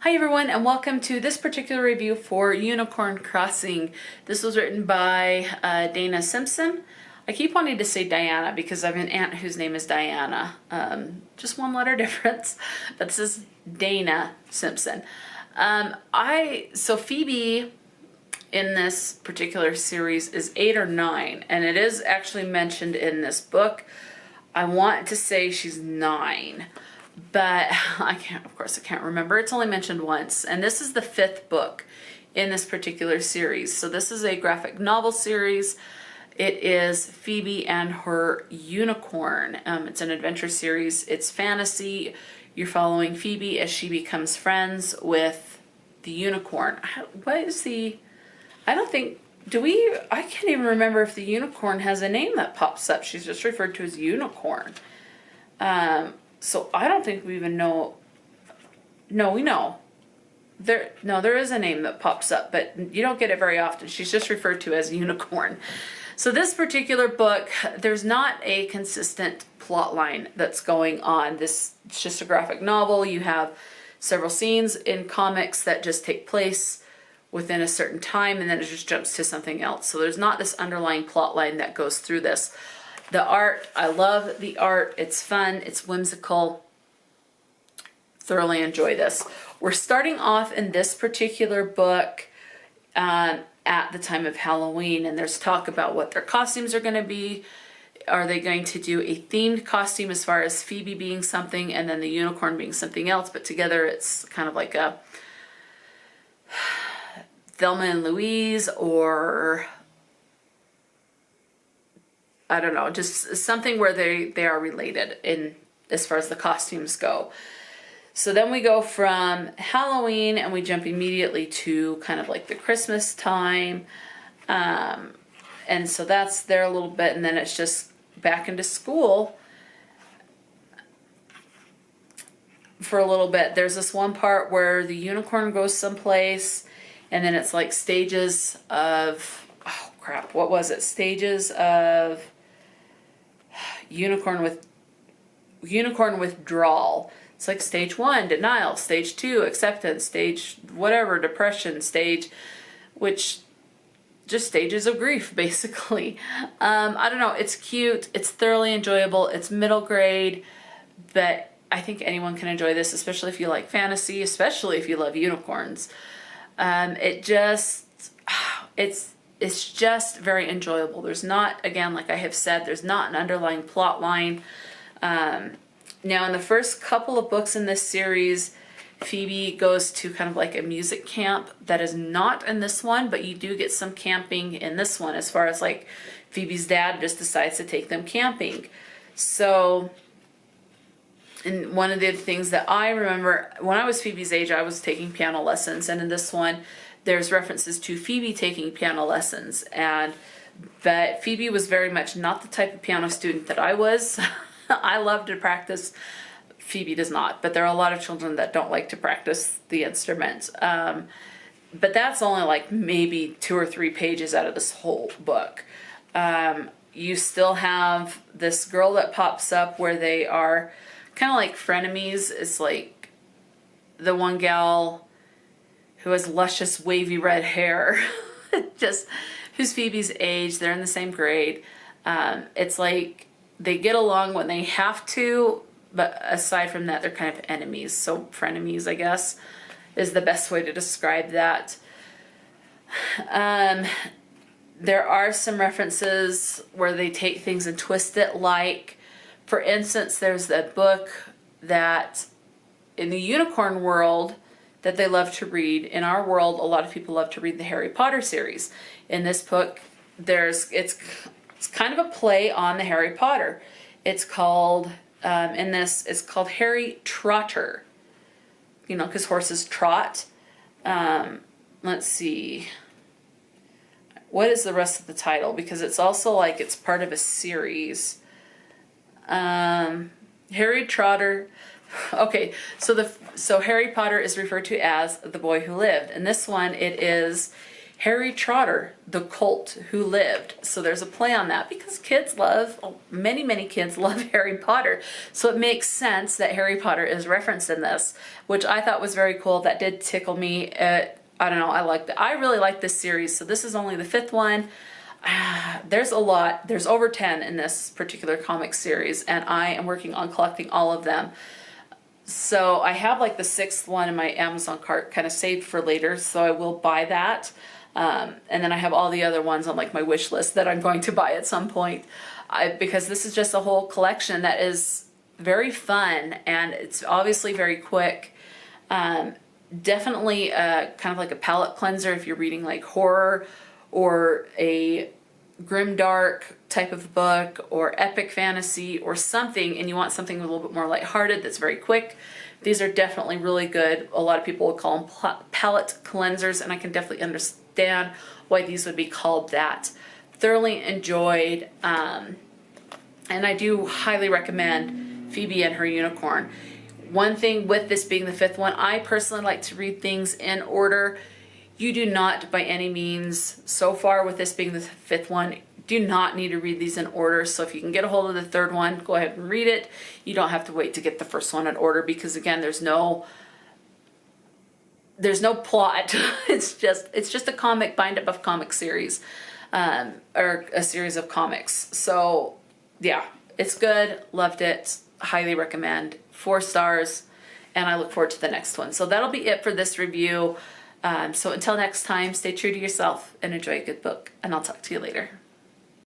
Hi everyone, and welcome to this particular review for Unicorn Crossing. This was written by Dana Simpson. I keep wanting to say Diana because I have an aunt whose name is Diana. Just one letter difference, but this is Dana Simpson. So Phoebe in this particular series is 8 or 9, and it is actually mentioned in this book. I want to say she's 9. But I can't remember. It's only mentioned once. And this is the 5th book in this particular series. So this is a graphic novel series. It is Phoebe and her unicorn. It's an adventure series. It's fantasy. You're following Phoebe as she becomes friends with the unicorn. I can't even remember if the unicorn has a name that pops up. She's just referred to as unicorn. So I don't think we even know. No, we know. There is a name that pops up, but you don't get it very often. She's just referred to as unicorn. So this particular book, there's not a consistent plot line that's going on. It's just a graphic novel. You have several scenes in comics that just take place within a certain time, and then it just jumps to something else. So there's not this underlying plot line that goes through this. The art, I love the art. It's fun. It's whimsical. Thoroughly enjoy this. We're starting off in this particular book at the time of Halloween, and there's talk about what their costumes are going to be. Are they going to do a themed costume as far as Phoebe being something and then the unicorn being something else, but together it's kind of like a Thelma and Louise, or I don't know, just something where they are related in as far as the costumes go. So then we go from Halloween and we jump immediately to kind of like the Christmas time. And so that's there a little bit, and then it's just back into school for a little bit. There's this one part where the unicorn goes someplace, and then it's like stages of, oh crap, what was it? Stages of unicorn withdrawal. It's like stage 1, denial, stage 2, acceptance, stage whatever, depression, stage, which just stages of grief, basically. I don't know, it's cute, it's thoroughly enjoyable, it's middle grade, but I think anyone can enjoy this, especially if you like fantasy, especially if you love unicorns. It's just very enjoyable. There's not, again, like I have said, there's not an underlying plot line. Now, in the first couple of books in this series, Phoebe goes to kind of like a music camp that is not in this one, but you do get some camping in this one, as far as like Phoebe's dad just decides to take them camping. So, and one of the things that I remember, when I was Phoebe's age, I was taking piano lessons, and in this one, there's references to Phoebe taking piano lessons, but Phoebe was very much not the type of piano student that I was. I love to practice. Phoebe does not, but there are a lot of children that don't like to practice the instrument. But that's only like maybe 2 or 3 pages out of this whole book. You still have this girl that pops up where they are kind of like frenemies. It's like the one gal who has luscious wavy red hair, just who's Phoebe's age. They're in the same grade. It's like they get along when they have to, but aside from that, they're kind of enemies. So frenemies, I guess, is the best way to describe that. There are some references where they take things and twist it, like, for instance, there's that book that in the unicorn world that they love to read. In our world, a lot of people love to read the Harry Potter series. In this book, it's kind of a play on the Harry Potter. It's called, it's called Harry Trotter. You know, because horses trot. Let's see. What is the rest of the title? Because it's also like it's part of a series. Harry Trotter. Okay, so Harry Potter is referred to as the boy who lived. In this one, it is Harry Trotter, the Colt Who Lived. So there's a play on that because kids love, many kids love Harry Potter. So it makes sense that Harry Potter is referenced in this, which I thought was very cool. That did tickle me. I don't know, I really like this series. So this is only the 5th one. There's a lot. There's over 10 in this particular comic series, and I am working on collecting all of them. So I have like the 6th one in my Amazon cart kind of saved for later, so I will buy that. And then I have all the other ones on like my wish list that I'm going to buy at some point, because this is just a whole collection that is very fun, and it's obviously very quick. Definitely kind of like a palate cleanser if you're reading like horror or a grimdark type of book or epic fantasy or something, and you want something a little bit more lighthearted that's very quick. These are definitely really good. A lot of people would call them palate cleansers, and I can definitely understand why these would be called that. Thoroughly enjoyed, and I do highly recommend Phoebe and Her Unicorn. One thing with this being the 5th one, I personally like to read things in order. You do not by any means, so far with this being the 5th one, do not need to read these in order. So if you can get a hold of the 3rd one, go ahead and read it. You don't have to wait to get the 1st one in order, because again, there's no plot. It's just a comic bind up of comic series, or a series of comics. So yeah, it's good. Loved it. Highly recommend. 4 stars, and I look forward to the next one. So that'll be it for this review. So until next time, stay true to yourself and enjoy a good book, and I'll talk to you later.